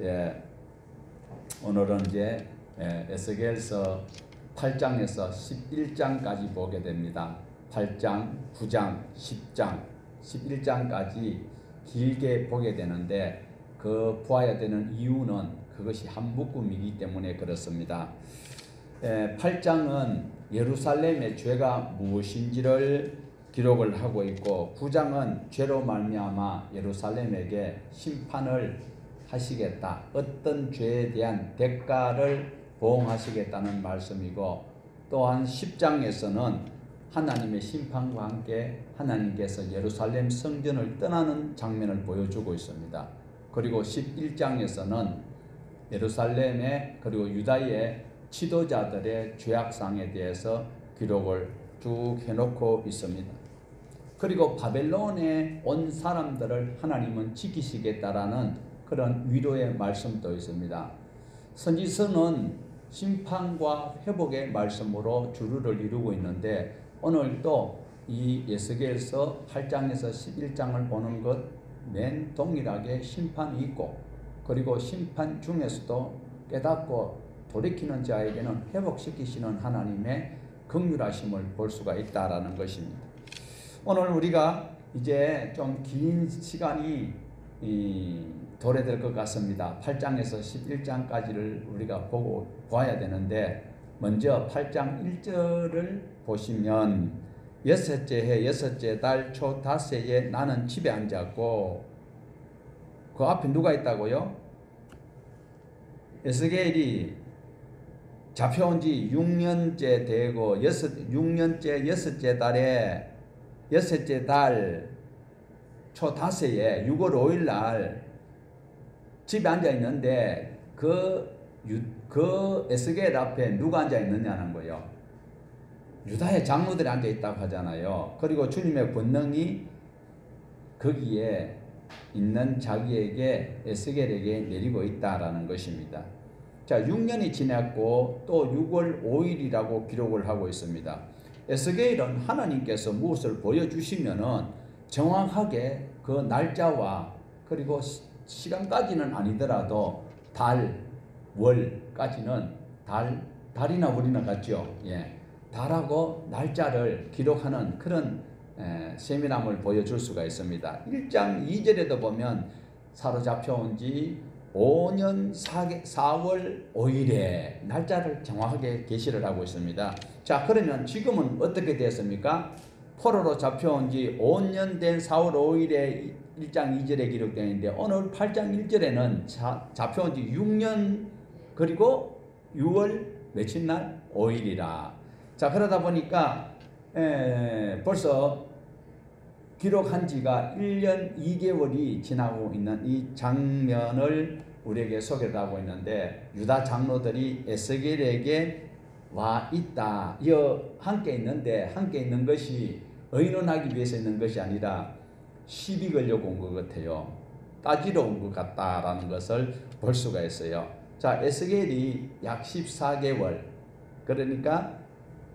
예, 오늘은 이제 에스겔서 8장에서 11장까지 보게 됩니다. 8장, 9장, 10장, 11장까지 길게 보게 되는데 그 보아야 되는 이유는 그것이 한 묶음이기 때문에 그렇습니다. 8장은 예루살렘의 죄가 무엇인지를 기록을 하고 있고 9장은 죄로 말미암아 예루살렘에게 심판을 하시겠다. 어떤 죄에 대한 대가를 보응하시겠다는 말씀이고 또한 10장에서는 하나님의 심판과 함께 하나님께서 예루살렘 성전을 떠나는 장면을 보여주고 있습니다. 그리고 11장에서는 예루살렘의 그리고 유다의 지도자들의 죄악상에 대해서 기록을 쭉 해놓고 있습니다. 그리고 바벨론에 온 사람들을 하나님은 지키시겠다라는 그런 위로의 말씀도 있습니다. 선지서는 심판과 회복의 말씀으로 주류를 이루고 있는데 오늘 또 이 에스겔서 8장에서 11장을 보는 것 맨 동일하게 심판이 있고 그리고 심판 중에서도 깨닫고 돌이키는 자에게는 회복시키시는 하나님의 긍휼하심을 볼 수가 있다라는 것입니다. 오늘 우리가 이제 좀 긴 시간이 도래될 것 같습니다. 8장에서 11장까지를 우리가 봐야 되는데 먼저 8장 1절을 보시면 여섯째 해 여섯째 달 초 닷새에 나는 집에 앉았고 그 앞에 누가 있다고요? 에스겔이 잡혀온 지 6년째 되고 6년째 여섯째 달에 여섯째 달 초 닷새에 6월 5일 날 집에 앉아 있는데 그 에스겔 앞에 누가 앉아 있느냐는 거예요. 유다의 장로들이 앉아 있다고 하잖아요. 그리고 주님의 권능이 거기에 있는 자기에게 에스겔에게 내리고 있다라는 것입니다. 자, 6년이 지났고 또 6월 5일이라고 기록을 하고 있습니다. 에스겔은 하나님께서 무엇을 보여주시면은 정확하게 그 날짜와 그리고 시간까지는 아니더라도 달, 월까지는 달이나 월이나 같죠. 예. 달하고 날짜를 기록하는 그런 세밀함을 보여줄 수가 있습니다. 1장 2절에도 보면 사로잡혀온 지 5년 4월 5일에 날짜를 정확하게 게시를 하고 있습니다. 자, 그러면 지금은 어떻게 됐습니까? 포로로 잡혀온 지 5년 된 4월 5일에 1장 2절에 기록되어 있는데 오늘 8장 1절에는 잡혀온 지 6년 그리고 6월 며칠 날 5일이라. 자, 그러다 보니까 벌써 기록한 지가 1년 2개월이 지나고 있는 이 장면을 우리에게 소개를 하고 있는데 유다 장로들이 에스겔에게 와 있다. 함께 있는데 함께 있는 것이 의논하기 위해서 있는 것이 아니라 시비 걸려고 온 것 같아요. 따지러 온 것 같다라는 것을 볼 수가 있어요. 자, 에스겔이 약 14개월 그러니까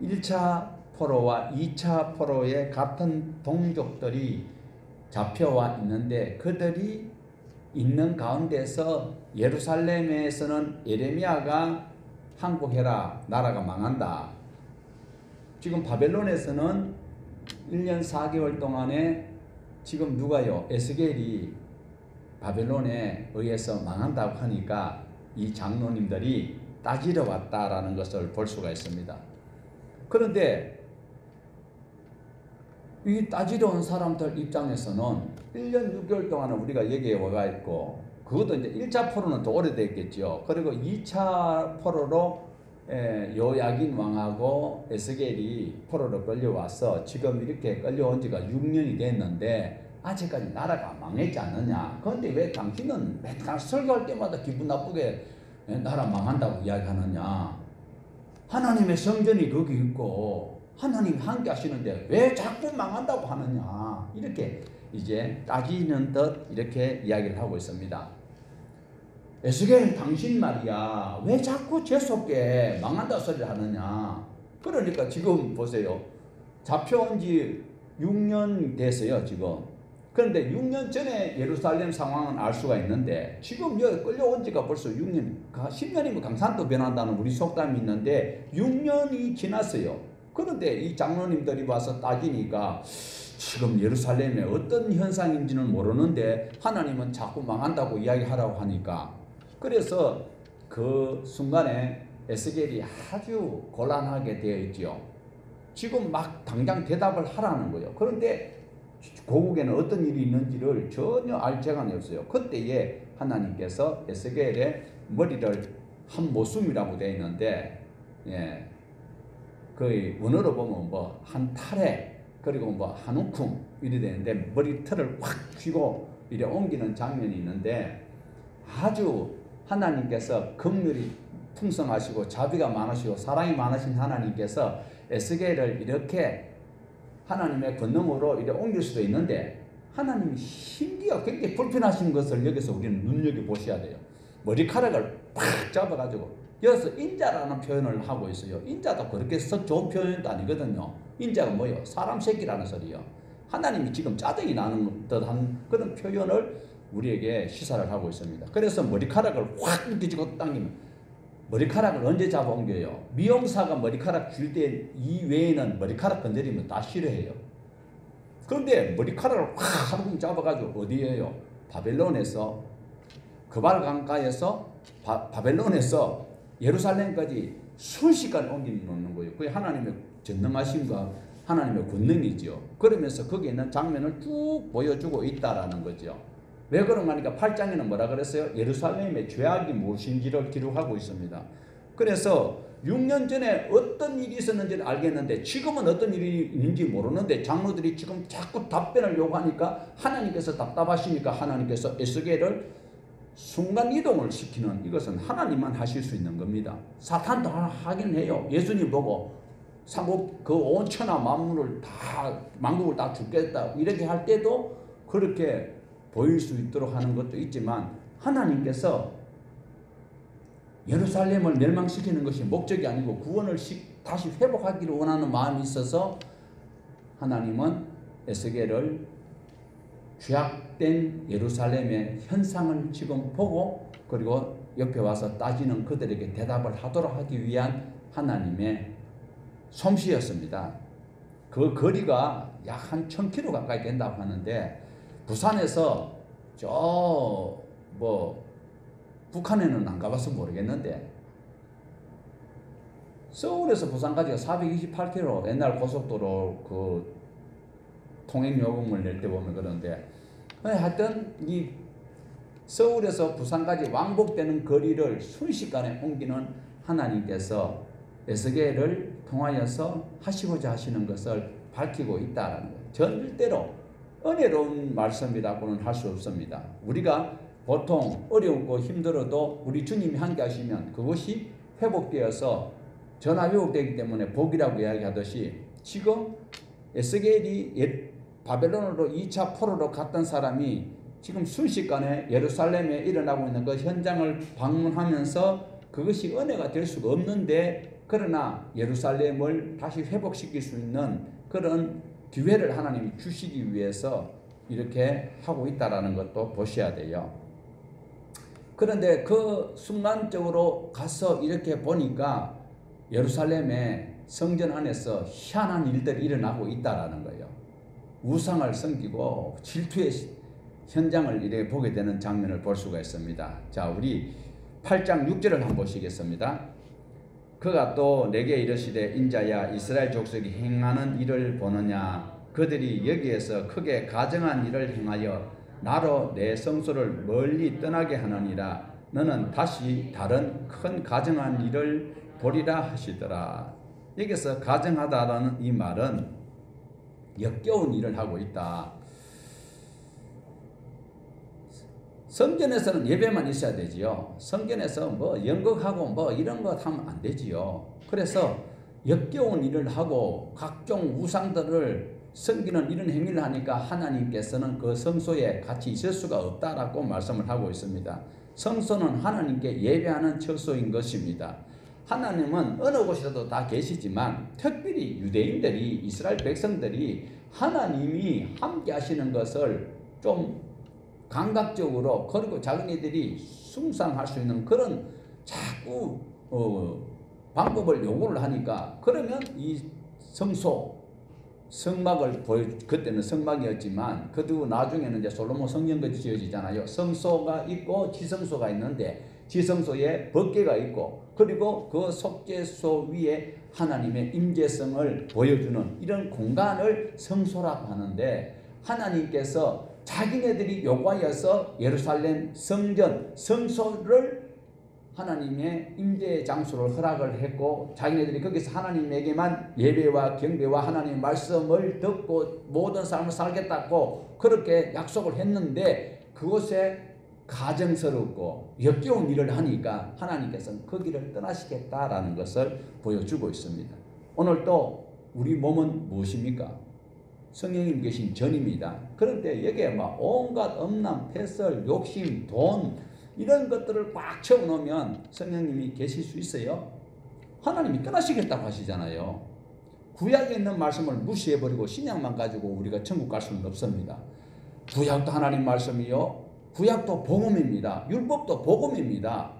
1차 포로와 2차 포로의 같은 동족들이 잡혀와 있는데 그들이 있는 가운데서 예루살렘에서는 예레미야가 항복해라 나라가 망한다. 지금 바벨론에서는 1년 4개월 동안에 지금 누가요? 에스겔이 바벨론에 의해서 망한다고 하니까 이 장로님들이 따지러 왔다라는 것을 볼 수가 있습니다. 그런데 이 따지러 온 사람들 입장에서는 1년 6개월 동안은 우리가 여기에 와가 있고 그것도 이제 1차 포로는 더 오래됐겠죠. 그리고 2차 포로로 요야긴 왕하고 에스겔이 포로로 끌려와서 지금 이렇게 끌려온 지가 6년이 됐는데 아직까지 나라가 망했지 않느냐. 그런데 왜 당신은 맨날 설교할 때마다 기분 나쁘게 나라 망한다고 이야기하느냐. 하나님의 성전이 거기 있고 하나님 함께 하시는데 왜 자꾸 망한다고 하느냐. 이렇게 이제 따지는 듯 이렇게 이야기를 하고 있습니다. 에스겔 당신 말이야 왜 자꾸 재수없게 망한다 소리를 하느냐. 그러니까 지금 보세요. 잡혀온 지 6년 됐어요. 지금 그런데 6년 전에 예루살렘 상황은 알 수가 있는데 지금 여기 끌려온 지가 벌써 6년, 10년이면 강산도 변한다는 우리 속담이 있는데 6년이 지났어요. 그런데 이 장로님들이 와서 따지니까 지금 예루살렘에 어떤 현상인지는 모르는데 하나님은 자꾸 망한다고 이야기하라고 하니까, 그래서 그 순간에 에스겔이 아주 곤란하게 되어 있죠. 지금 막 당장 대답을 하라는 거예요. 그런데 고국에는 어떤 일이 있는지를 전혀 알 재간이 없어요. 그때에 하나님께서 에스겔의 머리를 한 모숨이라고 되어 있는데, 예, 그 원어로 보면 뭐 한 탈에 그리고 뭐 한 움큼 이래 되는데 머리털을 확 쥐고 이래 옮기는 장면이 있는데, 아주 하나님께서 긍휼이 풍성하시고 자비가 많으시고 사랑이 많으신 하나님께서 에스겔을 이렇게 하나님의 권능으로 이렇게 옮길 수도 있는데, 하나님이 심기가 굉장히 불편하신 것을 여기서 우리는 눈여겨보셔야 돼요. 머리카락을 팍 잡아가지고, 여기서 인자라는 표현을 하고 있어요. 인자도 그렇게 썩 좋은 표현도 아니거든요. 인자가 뭐예요? 사람 새끼라는 소리요. 하나님이 지금 짜증이 나는 듯한 그런 표현을 우리에게 시사를 하고 있습니다. 그래서 머리카락을 확 이렇게 쥐고 당기면, 머리카락을 언제 잡아 옮겨요? 미용사가 머리카락 줄 때 이외에는 머리카락 건드리면 다 싫어해요. 그런데 머리카락을 확 한번 잡아가지고 어디에요? 바벨론에서, 그발 강가에서 바벨론에서 예루살렘까지 순식간에 옮겨놓는 거예요. 그게 하나님의 전능하심과 하나님의 권능이죠. 그러면서 거기에 있는 장면을 쭉 보여주고 있다라는 거죠. 왜 그런가 하니까 8장에는 뭐라 그랬어요? 예루살렘의 죄악이 무엇인지를 기록하고 있습니다. 그래서 6년 전에 어떤 일이 있었는지는 알겠는데 지금은 어떤 일이 있는지 모르는데 장로들이 지금 자꾸 답변을 요구하니까 하나님께서 답답하시니까 하나님께서 에스겔을 순간 이동을 시키는, 이것은 하나님만 하실 수 있는 겁니다. 사탄도 하긴 해요. 예수님 보고 삼국 그 온 천하 만물을 다, 만국을 다 죽겠다 이렇게 할 때도 그렇게 보일 수 있도록 하는 것도 있지만, 하나님께서 예루살렘을 멸망시키는 것이 목적이 아니고 구원을 다시 회복하기를 원하는 마음이 있어서 하나님은 에스겔을 죄악된 예루살렘의 현상을 지금 보고 그리고 옆에 와서 따지는 그들에게 대답을 하도록 하기 위한 하나님의 솜씨였습니다. 그 거리가 약 한 1000km 가까이 된다고 하는데, 부산에서 저 뭐 북한에는 안 가봐서 모르겠는데 서울에서 부산까지가 428km, 옛날 고속도로 그 통행 요금을 낼 때 보면 그런데, 하여튼 이 서울에서 부산까지 왕복되는 거리를 순식간에 옮기는 하나님께서 에스겔을 통하여서 하시고자 하시는 것을 밝히고 있다는 거예요. 절대로 은혜로운 말씀이라고는 할 수 없습니다. 우리가 보통 어렵고 힘들어도 우리 주님이 함께 하시면 그것이 회복되어서 전화위복되기 때문에 복이라고 이야기하듯이, 지금 에스겔이 바벨론으로 2차 포로로 갔던 사람이 지금 순식간에 예루살렘에 일어나고 있는 그 현장을 방문하면서 그것이 은혜가 될 수가 없는데, 그러나 예루살렘을 다시 회복시킬 수 있는 그런 기회를 하나님이 주시기 위해서 이렇게 하고 있다는 것도 보셔야 돼요. 그런데 그 순간적으로 가서 이렇게 보니까 예루살렘의 성전 안에서 희한한 일들이 일어나고 있다는 거예요. 우상을 섬기고 질투의 현장을 이렇게 보게 되는 장면을 볼 수가 있습니다. 자, 우리 8장 6절을 한번 보시겠습니다. 그가 또 내게 이르시되, 인자야, 이스라엘 족속이 행하는 일을 보느냐? 그들이 여기에서 크게 가증한 일을 행하여 나로 내 성소를 멀리 떠나게 하느니라. 너는 다시 다른 큰 가증한 일을 보리라 하시더라. 여기서 가증하다라는 이 말은 역겨운 일을 하고 있다. 성전에서는 예배만 있어야 되지요. 성전에서 뭐 연극하고 뭐 이런 거 하면 안 되지요. 그래서 역겨운 일을 하고 각종 우상들을 섬기는 이런 행위를 하니까 하나님께서는 그 성소에 같이 있을 수가 없다라고 말씀을 하고 있습니다. 성소는 하나님께 예배하는 처소인 것입니다. 하나님은 어느 곳에서도 다 계시지만 특별히 유대인들이, 이스라엘 백성들이 하나님이 함께 하시는 것을 좀 감각적으로 그리고 자기네들이 숭상할 수 있는 그런 자꾸 방법을 요구를 하니까 그러면 이 성막을 그때는 성막이었지만 그리고 나중에는 이제 솔로몬 성전같이 지어지잖아요. 성소가 있고 지성소가 있는데 지성소에 법궤가 있고 그리고 그 속죄소 위에 하나님의 임재성을 보여주는 이런 공간을 성소라고 하는데 하나님께서 자기네들이 요구하여서 예루살렘 성전 성소를 하나님의 임재 장소를 허락을 했고 자기네들이 거기서 하나님에게만 예배와 경배와 하나님의 말씀을 듣고 모든 삶을 살겠다고 그렇게 약속을 했는데 그곳에 가정스럽고 역겨운 일을 하니까 하나님께서는 그 길을 떠나시겠다라는 것을 보여주고 있습니다. 오늘 또 우리 몸은 무엇입니까? 성령님 계신 전입니다. 그런데 여기에 막 온갖 엄남, 패설, 욕심, 돈 이런 것들을 꽉 채워놓으면 성령님이 계실 수 있어요? 하나님이 떠나시겠다고 하시잖아요. 구약에 있는 말씀을 무시해버리고 신약만 가지고 우리가 천국 갈 수는 없습니다. 구약도 하나님 말씀이요. 구약도 복음입니다. 율법도 복음입니다.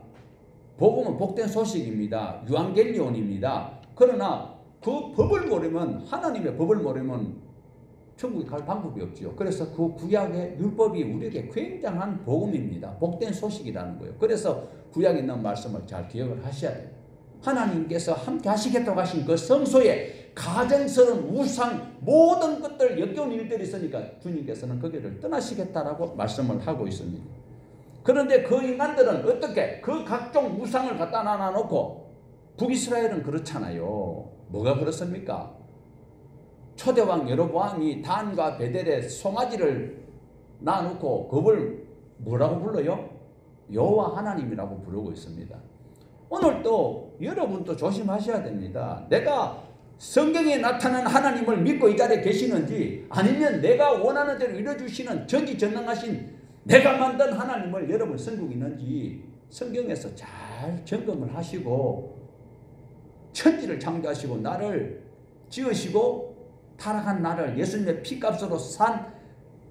복음은 복된 소식입니다. 유앙겔리온입니다. 그러나 그 법을 모르면 하나님의 법을 모르면 천국에 갈 방법이 없지요. 그래서 그 구약의 율법이 우리에게 굉장한 복음입니다. 복된 소식이라는 거예요. 그래서 구약에 있는 말씀을 잘 기억을 하셔야 돼요. 하나님께서 함께 하시겠다고 하신 그 성소에 가정스러운 우상 모든 것들 역겨운 일들이 있으니까 주님께서는 거기를 떠나시겠다라고 말씀을 하고 있습니다. 그런데 그 인간들은 어떻게 그 각종 우상을 갖다 놔놓고 북이스라엘은 그렇잖아요. 뭐가 그렇습니까? 초대왕 여로보암이 단과 베델에 송아지를 놔놓고 그걸 뭐라고 불러요? 여호와 하나님이라고 부르고 있습니다. 오늘 또 여러분도 조심하셔야 됩니다. 내가 성경에 나타난 하나님을 믿고 이 자리에 계시는지 아니면 내가 원하는 대로 이루어주시는 전지전능하신 내가 만든 하나님을 여러분 섬기고 있는지 성경에서 잘 점검을 하시고 천지를 창조하시고 나를 지으시고 타락한 나를 예수님의 피값으로 산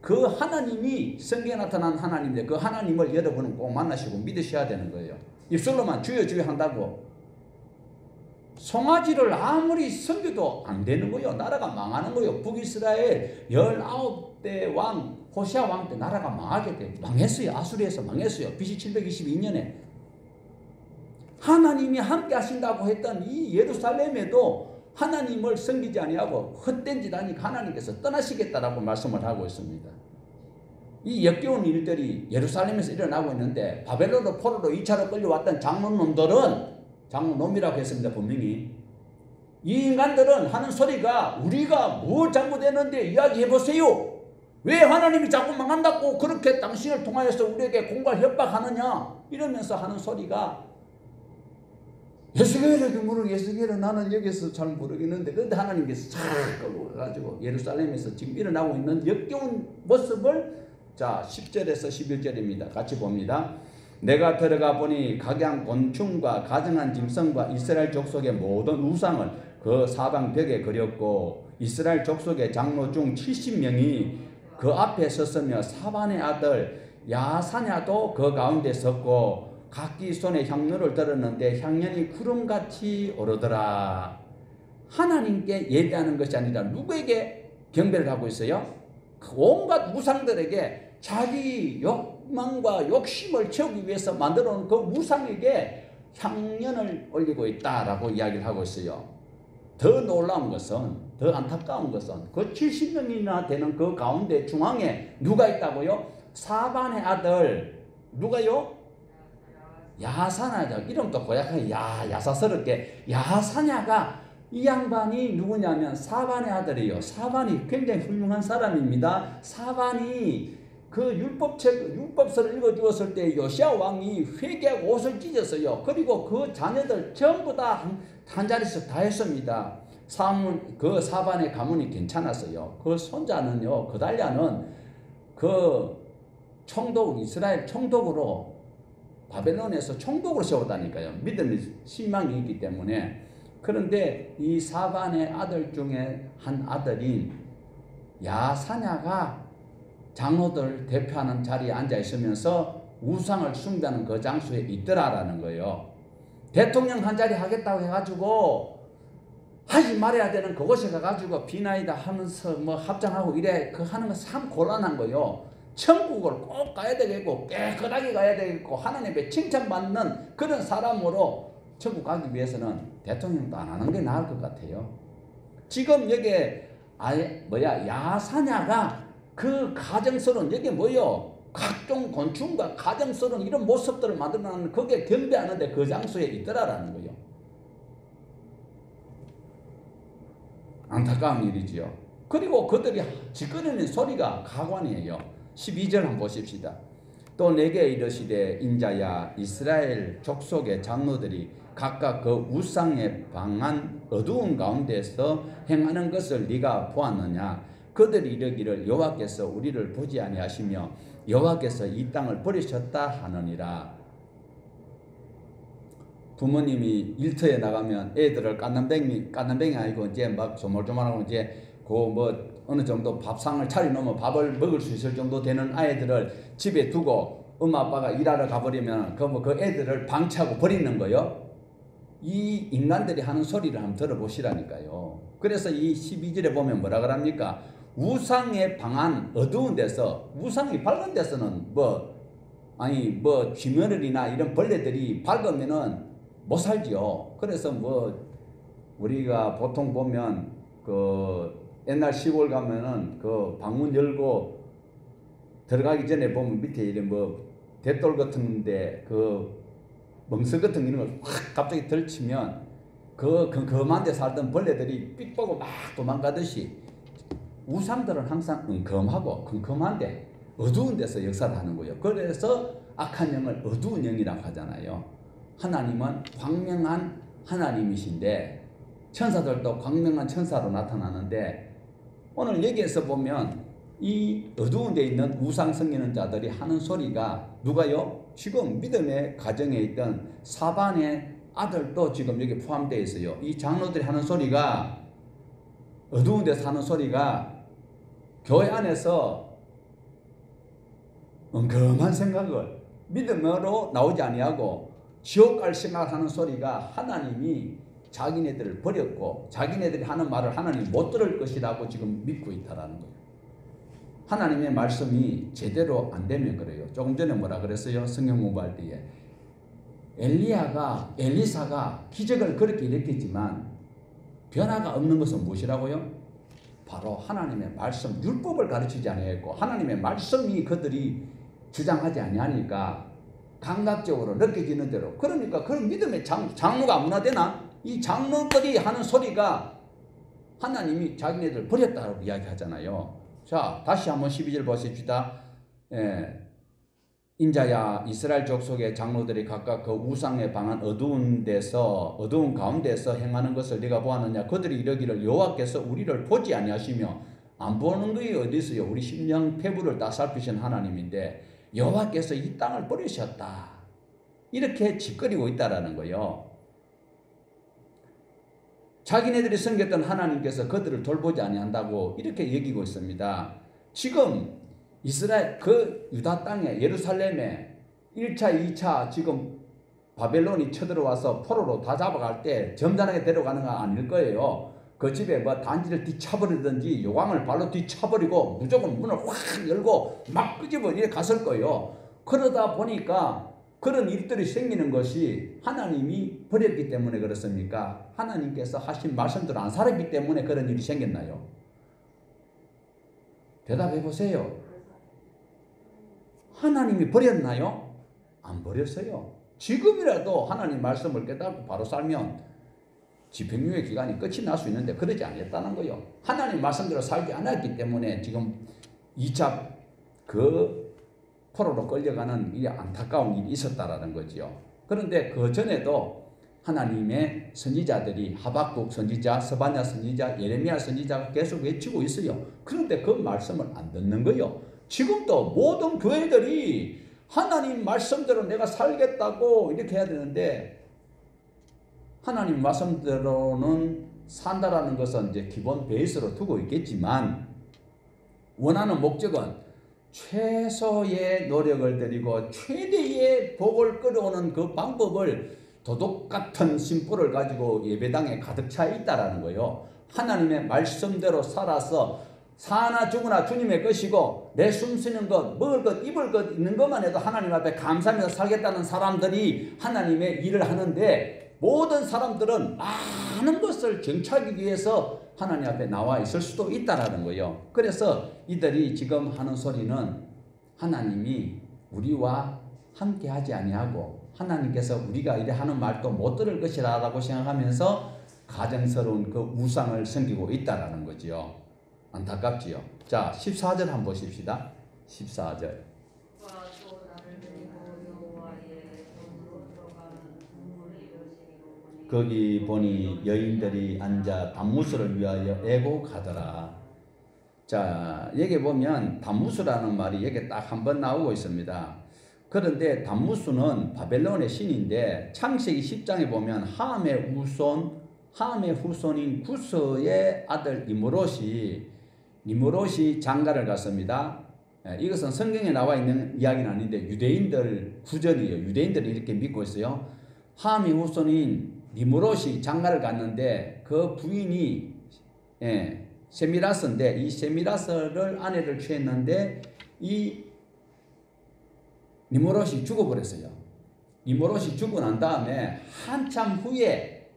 그 하나님이 성경에 나타난 하나님인데 그 하나님을 여러분은 꼭 만나시고 믿으셔야 되는 거예요. 입술로만 주여 주여 한다고 송아지를 아무리 섬겨도 안 되는 거예요. 나라가 망하는 거예요. 북이스라엘 19대 왕 호시아 왕 때 나라가 망하게 돼 망했어요. 아수리에서 망했어요. BC 722년에 하나님이 함께 하신다고 했던 이 예루살렘에도 하나님을 섬기지 아니하고 헛된 짓 하니까 하나님께서 떠나시겠다라고 말씀을 하고 있습니다. 이 역겨운 일들이 예루살렘에서 일어나고 있는데 바벨론으로 포로로 2차로 끌려왔던 장로놈들은 장로놈이라고 했습니다. 분명히 이 인간들은 하는 소리가 우리가 뭐 잘못했는데 이야기해보세요. 왜 하나님이 자꾸 망한다고 그렇게 당신을 통하여서 우리에게 공갈 협박하느냐 이러면서 하는 소리가 예수계를 모르고 예수계를 나는 여기서 잘 모르겠는데 그런데 하나님께서 잘 끌고 가지고 예루살렘에서 지금 일어나고 있는 역겨운 모습을 자 10절에서 11절입니다. 같이 봅니다. 내가 들어가 보니 각양 곤충과 가증한 짐승과 이스라엘 족속의 모든 우상을 그 사방 벽에 그렸고 이스라엘 족속의 장로 중 70명이 그 앞에 섰으며 사반의 아들 야사냐도 그 가운데 섰고 각기 손에 향로를 들었는데 향연이 구름같이 오르더라. 하나님께 예배하는 것이 아니라 누구에게 경배를 하고 있어요? 온갖 우상들에게 자기 욕망과 욕심을 채우기 위해서 만들어 놓은 그 우상에게 향연을 올리고 있다라고 이야기를 하고 있어요. 더 놀라운 것은 더 안타까운 것은 그 70명이나 되는 그 가운데 중앙에 누가 있다고요? 사반의 아들 누가요? 야사냐죠. 이름도 고약하게 야사스럽게 야사냐가 이 양반이 누구냐면 사반의 아들이에요. 사반이 굉장히 훌륭한 사람입니다. 사반이 그 율법서를 읽어주었을 때 요시야 왕이 회개하고 옷을 찢었어요. 그리고 그 자녀들 전부 다 한 자리씩 다 했습니다. 그 사반의 가문이 괜찮았어요. 그 손자는요, 그달랴는 그 총독, 이스라엘 총독으로 바벨론에서 총독으로 세웠다니까요. 믿음의 신망이 있기 때문에. 그런데 이 사반의 아들 중에 한 아들인 야사냐가 장로들 대표하는 자리에 앉아 있으면서 우상을 숭배하는 그 장소에 있더라라는 거예요. 대통령 한 자리 하겠다고 해가지고 하지 말아야 되는 그곳에 가가지고 비나이다 하면서 뭐 합장하고 이래 그 하는 거 참 곤란한 거요. 천국을 꼭 가야 되겠고 깨끗하게 가야 되겠고 하나님의 칭찬받는 그런 사람으로 천국 가기 위해서는 대통령도 안 하는 게 나을 것 같아요. 지금 여기에 야사냐가 그 가정스러운 여기 뭐요? 각종 곤충과 가정스러운 이런 모습들을 만들어내는 그게 경배하는데 그 장소에 있더라라는 거예요. 안타까운 일이지요. 그리고 그들이 짓거리는 소리가 가관이에요. 12절 한번 보십시다. 또 내게 이르시되 인자야 이스라엘 족속의 장로들이 각각 그 우상에 방한 어두운 가운데서 행하는 것을 네가 보았느냐. 그들이 이르기를 여호와께서 우리를 보지 아니하시며 여호와께서 이 땅을 버리셨다 하느니라. 부모님이 일터에 나가면 애들을 깐난뱅이 아니고 이제 막 조물조물하고 이제 그 뭐 어느 정도 밥상을 차려놓으면 밥을 먹을 수 있을 정도 되는 아이들을 집에 두고 엄마 아빠가 일하러 가버리면 그 애들을 방치하고 버리는 거요. 이 인간들이 하는 소리를 한번 들어보시라니까요. 그래서 이 12절에 보면 뭐라 그럽니까? 우상에 방한 어두운 데서, 우상이 밝은 데서는 쥐며느리나 이런 벌레들이 밝으면은 못 살지요. 그래서 우리가 보통 보면 옛날 시골 가면은 방문 열고 들어가기 전에 보면 밑에 이런 대돌 같은데 멍석 같은 이런 걸 확 갑자기 들치면 검한 데 살던 벌레들이 삑 보고 막 도망가듯이 우상들은 항상 은검하고 컴컴한데 어두운 데서 역사를 하는 거예요. 그래서 악한 영을 어두운 영이라고 하잖아요. 하나님은 광명한 하나님이신데 천사들도 광명한 천사로 나타나는데 오늘 여기에서 보면 이 어두운 데 있는 우상 섬기는 자들이 하는 소리가 누가요? 지금 믿음의 가정에 있던 사반의 아들도 지금 여기 포함되어 있어요. 이 장로들이 하는 소리가 어두운 데서 하는 소리가 교회 안에서 엉금한 생각을 믿음으로 나오지 아니하고 지옥 갈 생각하는 소리가 하나님이 자기네들을 버렸고 자기네들이 하는 말을 하나님 못 들을 것이라고 지금 믿고 있다라는 거예요. 하나님의 말씀이 제대로 안 되면 그래요. 조금 전에 뭐라 그랬어요? 성경 공부할 때에 엘리사가 기적을 그렇게 일으켰지만 변화가 없는 것은 무엇이라고요? 바로 하나님의 말씀, 율법을 가르치지 아니했고 하나님의 말씀이 그들이 주장하지 아니하니까 감각적으로 느껴지는 대로. 그러니까 그런 믿음의 장로가 아무나 되나? 이 장로들이 하는 소리가 하나님이 자기네들 버렸다고 이야기하잖아요. 자, 다시 한번 12절 보십시다. 인자야 이스라엘 족속의 장로들이 각각 그 우상에 방한 어두운 가운데서 행하는 것을 네가 보았느냐. 그들이 이르기를 여호와께서 우리를 보지 아니하시며 안 보는 것이 어디 있어요. 우리 심령 폐부를 다 살피신 하나님인데 여호와께서 이 땅을 버리셨다. 이렇게 짓거리고 있다라는 거예요. 자기네들이 섬겼던 하나님께서 그들을 돌보지 아니한다고 이렇게 여기고 있습니다. 지금 이스라엘 유다 땅에 예루살렘에 1차 2차 지금 바벨론이 쳐들어와서 포로로 다 잡아갈 때 점잖하게 데려가는 건 아닐 거예요. 그 집에 단지를 뒤쳐버리든지 요강을 발로 뒤쳐버리고 무조건 문을 확 열고 막 끄집어 이렇게 갔을 거예요. 그러다 보니까 그런 일들이 생기는 것이 하나님이 버렸기 때문에 그렇습니까? 하나님께서 하신 말씀대로 안 살았기 때문에 그런 일이 생겼나요? 대답해 보세요. 하나님이 버렸나요? 안 버렸어요. 지금이라도 하나님 말씀을 깨닫고 바로 살면 집행유예 기간이 끝이 날 수 있는데 그러지 않았다는 거예요. 하나님 말씀대로 살지 않았기 때문에 지금 2차 포로로 끌려가는 이 안타까운 일이 있었다라는 거지요. 그런데 그 전에도 하나님의 선지자들이 하박국 선지자, 스바냐 선지자, 예레미야 선지자가 계속 외치고 있어요. 그런데 그 말씀을 안 듣는 거예요. 지금도 모든 교회들이 하나님 말씀대로 내가 살겠다고 이렇게 해야 되는데 하나님 말씀대로는 산다라는 것은 이제 기본 베이스로 두고 있겠지만 원하는 목적은 최소의 노력을 들이고 최대의 복을 끌어오는 그 방법을 도둑 같은 심보를 가지고 예배당에 가득 차 있다라는 거예요. 하나님의 말씀대로 살아서 사나 죽으나 주님의 것이고 내 숨쉬는 것, 먹을 것, 입을 것 있는 것만 해도 하나님 앞에 감사하면서 살겠다는 사람들이 하나님의 일을 하는데, 모든 사람들은 많은 것을 정착하기 위해서 하나님 앞에 나와 있을 수도 있다라는 거예요. 그래서 이들이 지금 하는 소리는 하나님이 우리와 함께 하지 아니하고 하나님께서 우리가 이래 하는 말도 못 들을 것이라고 생각하면서 가정스러운 그 우상을 섬기고 있다라는 거지요. 안타깝지요. 자, 14절 한번 보십시다. 14절. 거기 보니 여인들이 앉아 단무스를 위하여 애곡하더라. 자, 여기 보면 단무스라는 말이 여기 딱 한 번 나오고 있습니다. 그런데 단무스는 바벨론의 신인데 창세기 10장에 보면 함의 후손인 구스의 아들 니므롯이 장가를 갔습니다. 이것은 성경에 나와 있는 이야기는 아닌데 유대인들 구절이에요. 유대인들이 이렇게 믿고 있어요. 함의 후손인 니므롯이 장가를 갔는데 그 부인이 세미라스인데, 이 세미라스를 아내를 취했는데 이 니므롯이 죽어버렸어요. 니므롯이 죽고 난 다음에 한참 후에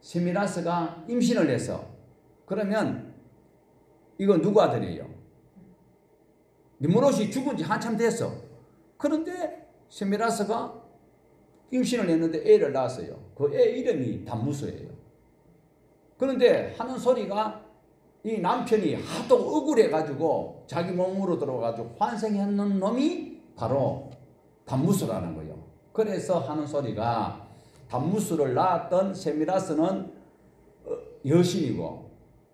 세미라스가 임신을 해서, 그러면 이건 누구 아들이에요? 니므롯이 죽은 지 한참 됐어. 그런데 세미라스가 임신을 했는데 애를 낳았어요. 그 애 이름이 단무스예요. 그런데 하는 소리가 이 남편이 하도 억울해가지고 자기 몸으로 들어가지고 환생했는 놈이 바로 단무스라는 거예요. 그래서 하는 소리가 단무스를 낳았던 세미라스는 여신이고,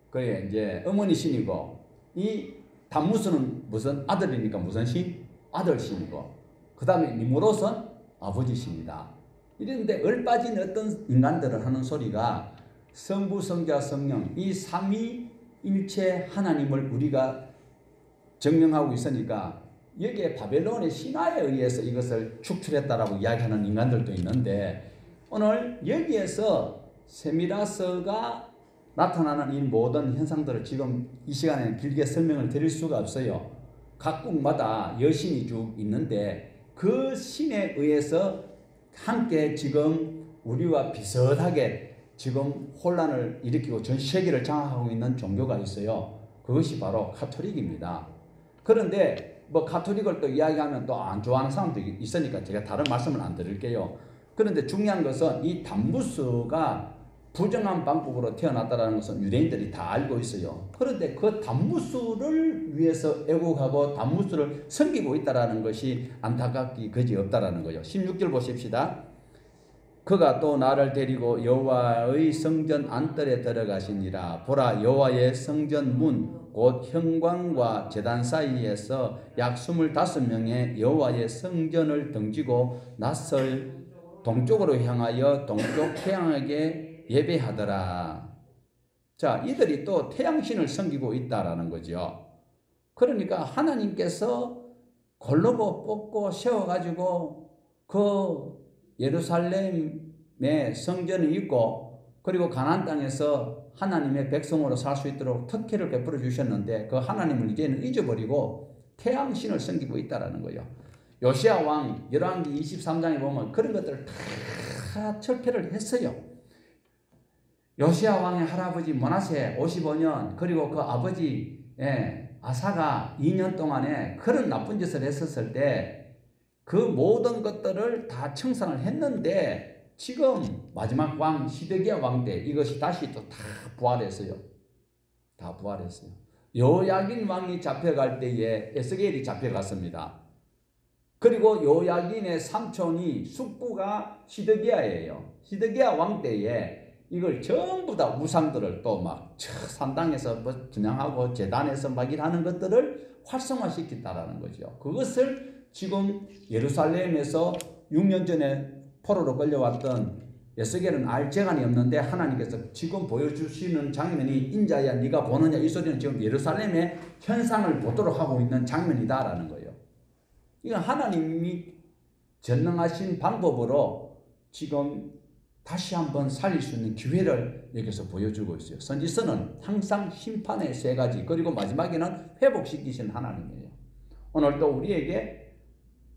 그래 이제 어머니 신이고, 이 단무스는 무슨 아들이니까 무슨 신? 아들 신이고, 그 다음에 니므롯은 아버지 신이다. 이런데 얼빠진 어떤 인간들은 하는 소리가 성부, 성자, 성령 이 삼위일체 하나님을 우리가 증명하고 있으니까 여기에 바벨론의 신화에 의해서 이것을 축출했다라고 이야기하는 인간들도 있는데, 오늘 여기에서 세미라스가 나타나는 이 모든 현상들을 지금 이 시간에는 길게 설명을 드릴 수가 없어요. 각국마다 여신이 쭉 있는데 그 신에 의해서 함께 지금 우리와 비슷하게 지금 혼란을 일으키고 전 세계를 장악하고 있는 종교가 있어요. 그것이 바로 가톨릭입니다. 그런데 뭐 가톨릭을 또 이야기하면 또 안 좋아하는 사람도 있으니까 제가 다른 말씀을 안 드릴게요. 그런데 중요한 것은 이 단무스가 부정한 방법으로 태어났다는 것은 유대인들이 다 알고 있어요. 그런데 그 단무스를 위해서 애국하고 단무스를 섬기고 있다는 것이 안타깝기 그지없다라는 거예요. 16절 보십시다. 그가 또 나를 데리고 여호와의 성전 안뜰에 들어가시니라. 보라, 여호와의 성전 문 곧 현관과 제단 사이에서 약 25명의 여호와의 성전을 등지고 낯을 동쪽으로 향하여 동쪽 태양에게 예배하더라. 자, 이들이 또 태양신을 섬기고 있다라는 거죠. 그러니까 하나님께서 골라고 뽑고 세워가지고 그 예루살렘에 성전이 있고, 그리고 가나안 땅에서 하나님의 백성으로 살 수 있도록 특혜를 베풀어 주셨는데 그 하나님을 이제는 잊어버리고 태양신을 섬기고 있다라는 거예요. 요시야 왕 열왕기 23장에 보면 그런 것들을 다 철폐를 했어요. 요시야 왕의 할아버지 므낫세 55년, 그리고 그 아버지 아사가 2년 동안에 그런 나쁜 짓을 했었을 때 그 모든 것들을 다 청산을 했는데 지금 마지막 왕 시드기야 왕 때 이것이 다시 또 다 부활했어요. 다 부활했어요. 요야긴 왕이 잡혀갈 때에 에스겔이 잡혀갔습니다. 그리고 요야긴의 삼촌이 숙부가 시드기야예요. 시드기야 왕 때에 이걸 전부 다 우상들을 또 막 산당에서 뭐 분양하고 제단에서 막 일하는 것들을 활성화시켰다라는 거죠. 그것을 지금 예루살렘에서 6년 전에 포로로 끌려왔던 에스겔은 알 재간이 없는데 하나님께서 지금 보여주시는 장면이 인자야 네가 보느냐, 이 소리는 지금 예루살렘의 현상을 보도록 하고 있는 장면이다라는 거예요. 이건 하나님이 전능하신 방법으로 지금 다시 한번 살릴 수 있는 기회를 여기서 보여주고 있어요. 선지서는 항상 심판의 세 가지, 그리고 마지막에는 회복시키시는 하나님이에요. 오늘도 우리에게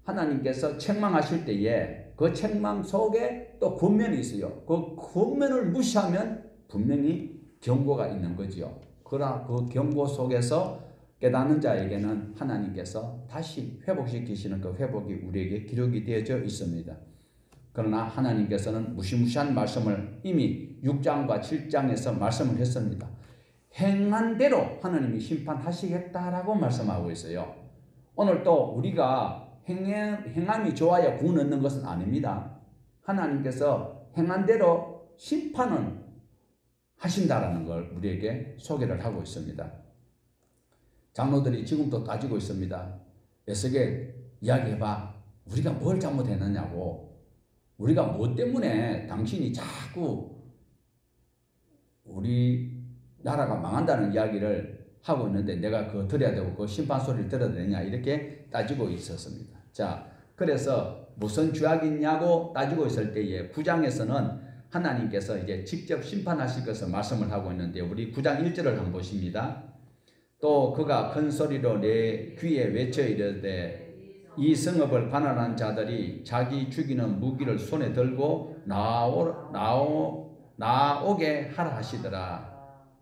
하나님께서 책망하실 때에 그 책망 속에 또 권면이 있어요. 그 권면을 무시하면 분명히 경고가 있는 거지요. 그러나 그 경고 속에서 깨닫는 자에게는 하나님께서 다시 회복시키시는 그 회복이 우리에게 기록이 되어져 있습니다. 그러나 하나님께서는 무시무시한 말씀을 이미 6장과 7장에서 말씀을 했습니다. 행한 대로 하나님이 심판하시겠다라고 말씀하고 있어요. 오늘도 우리가 행함이 좋아야 구원 얻는 것은 아닙니다. 하나님께서 행한 대로 심판은 하신다라는 걸 우리에게 소개를 하고 있습니다. 장로들이 지금도 따지고 있습니다. 에스겔 이야기해봐. 우리가 뭘 잘못했느냐고. 우리가 뭐 때문에 당신이 자꾸 우리나라가 망한다는 이야기를 하고 있는데 내가 그거 들어야 되고 그 심판 소리를 들어야 되냐 이렇게 따지고 있었습니다. 자, 그래서 무슨 죄악이냐고 따지고 있을 때에 9장에서는 하나님께서 이제 직접 심판하실 것을 말씀을 하고 있는데 우리 9장 1절을 한번 보십니다. 또 그가 큰 소리로 내 귀에 외쳐 이르되 이 성읍을 관할한 자들이 자기 죽이는 무기를 손에 들고 나오게 하라 하시더라.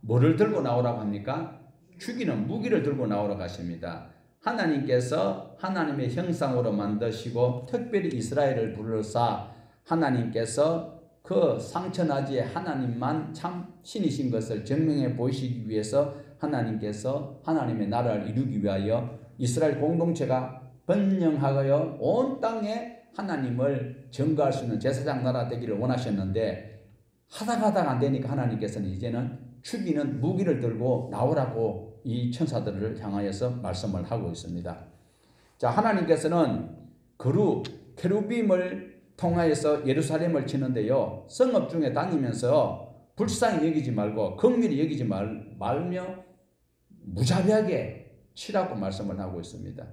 뭐를 들고 나오라고 합니까? 죽이는 무기를 들고 나오라고 하십니다. 하나님께서 하나님의 형상으로 만드시고 특별히 이스라엘을 부르사 하나님께서 그 상천하지에 하나님만 참 신이신 것을 증명해 보이시기 위해서 하나님께서 하나님의 나라를 이루기 위하여 이스라엘 공동체가 번영하여 온 땅에 하나님을 증거할 수 있는 제사장 나라 되기를 원하셨는데 하다가 안 되니까 하나님께서는 이제는 죽이는 무기를 들고 나오라고 이 천사들을 향하여서 말씀을 하고 있습니다. 자, 하나님께서는 그루 케루빔을 통하여서 예루살렘을 치는데요. 성읍 중에 다니면서 불쌍히 여기지 말고 긍휼히 여기지 말며 무자비하게 치라고 말씀을 하고 있습니다.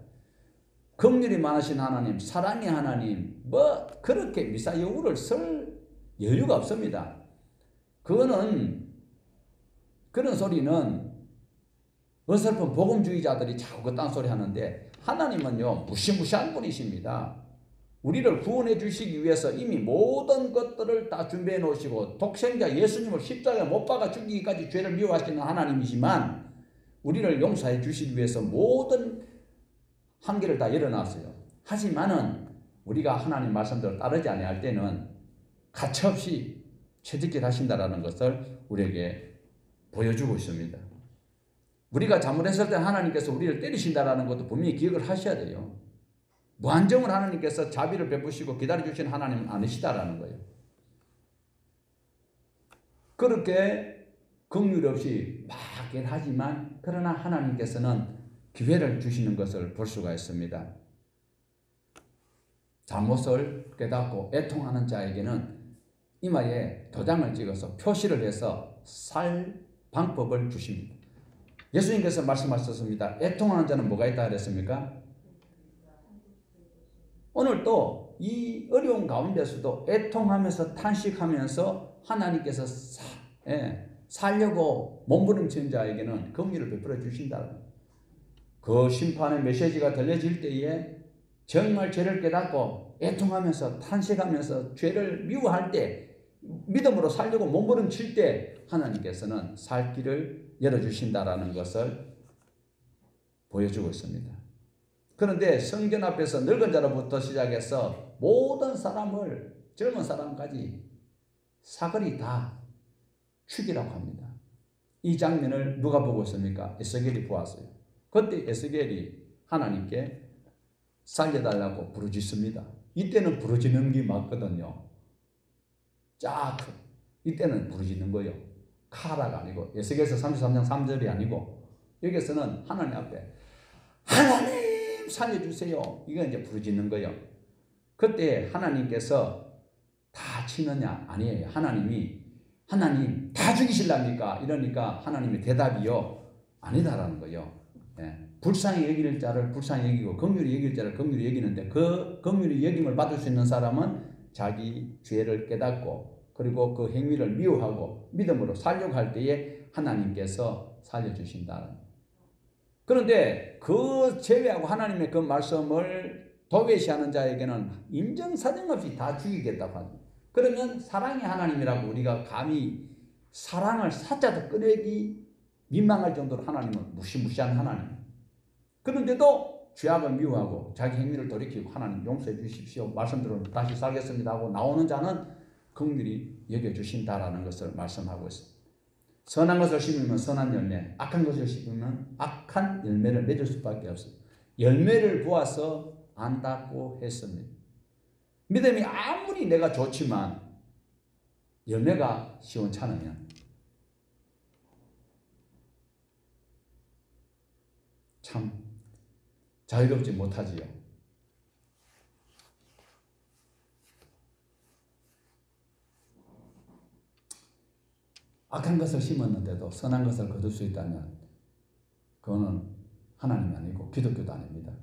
긍휼이 많으신 하나님, 사랑의 하나님, 뭐 그렇게 미사여구를 쓸 여유가 없습니다. 그런 소리는 어설픈 복음주의자들이 자꾸 그딴 소리 하는데 하나님은요 무시무시한 분이십니다. 우리를 구원해 주시기 위해서 이미 모든 것들을 다 준비해 놓으시고 독생자 예수님을 십자가에 못 박아 죽이기까지 죄를 미워하시는 하나님이지만 우리를 용서해 주시기 위해서 모든 한계를 다 열어놨어요. 하지만은 우리가 하나님 말씀대로 따르지 아니할 때는 가차없이 채찍질 하신다라는 것을 우리에게 보여주고 있습니다. 우리가 잘못했을 때 하나님께서 우리를 때리신다라는 것도 분명히 기억을 하셔야 돼요. 무한정을 하나님께서 자비를 베푸시고 기다려주시는 하나님은 아니시다라는 거예요. 그렇게 긍휼 없이 막 하지만 그러나 하나님께서는 기회를 주시는 것을 볼 수가 있습니다. 잘못을 깨닫고 애통하는 자에게는 이마에 도장을 찍어서 표시를 해서 살 방법을 주십니다. 예수님께서 말씀하셨습니다. 애통하는 자는 뭐가 있다 그랬습니까? 오늘도 이 어려운 가운데서도 애통하면서 탄식하면서 하나님께서 살려고 몸부림치는 자에게는 긍휼을 베풀어 주신다. 그 심판의 메시지가 들려질 때에 정말 죄를 깨닫고 애통하면서 탄식하면서 죄를 미워할 때 믿음으로 살려고 몸부림칠 때 하나님께서는 살 길을 열어주신다라는 것을 보여주고 있습니다. 그런데 성전 앞에서 늙은 자로부터 시작해서 모든 사람을 젊은 사람까지 사거리 다 죽이라고 합니다. 이 장면을 누가 보고 있습니까? 에스겔이 보았어요. 그때 에스겔이 하나님께 살려달라고 부르짖습니다. 이때는 부르짖는 게 맞거든요. 이때는 부르짖는 거예요. 카라가 아니고 에스겔서 33장 3절이 아니고 여기서는 하나님 앞에 하나님 살려주세요. 이건 이제 부르짖는 거예요. 그때 하나님께서 다 치느냐? 아니에요. 하나님 다 죽이실랍니까? 이러니까 하나님의 대답이요 아니다라는 거예요. 불쌍히 여길 자를 불쌍히 여기고 긍휼히 여길 자를 긍휼히 여기는데 그 긍휼히 여김을 받을 수 있는 사람은 자기 죄를 깨닫고 그리고 그 행위를 미워하고 믿음으로 살려고 할 때에 하나님께서 살려주신다. 그런데 그 제외하고 하나님의 그 말씀을 도외시하는 자에게는 인정사정 없이 다 죽이겠다고 합니다. 그러면 사랑의 하나님이라고 우리가 감히 사랑을 사자도 꺼내기 민망할 정도로 하나님은 무시무시한 하나님. 그런데도 죄악을 미워하고 자기 행위를 돌이키고 하나님 용서해 주십시오. 말씀대로 다시 살겠습니다 하고 나오는 자는 긍휼히 여겨주신다라는 것을 말씀하고 있습니다. 선한 것을 심으면 선한 열매, 악한 것을 심으면 악한 열매를 맺을 수밖에 없습니다. 열매를 보아서 안다고 했습니다. 믿음이 아무리 내가 좋지만 열매가 시원찮으면 참 자유롭지 못하지요. 악한 것을 심었는데도 선한 것을 거둘 수 있다면 그거는 하나님이 아니고 기독교도 아닙니다.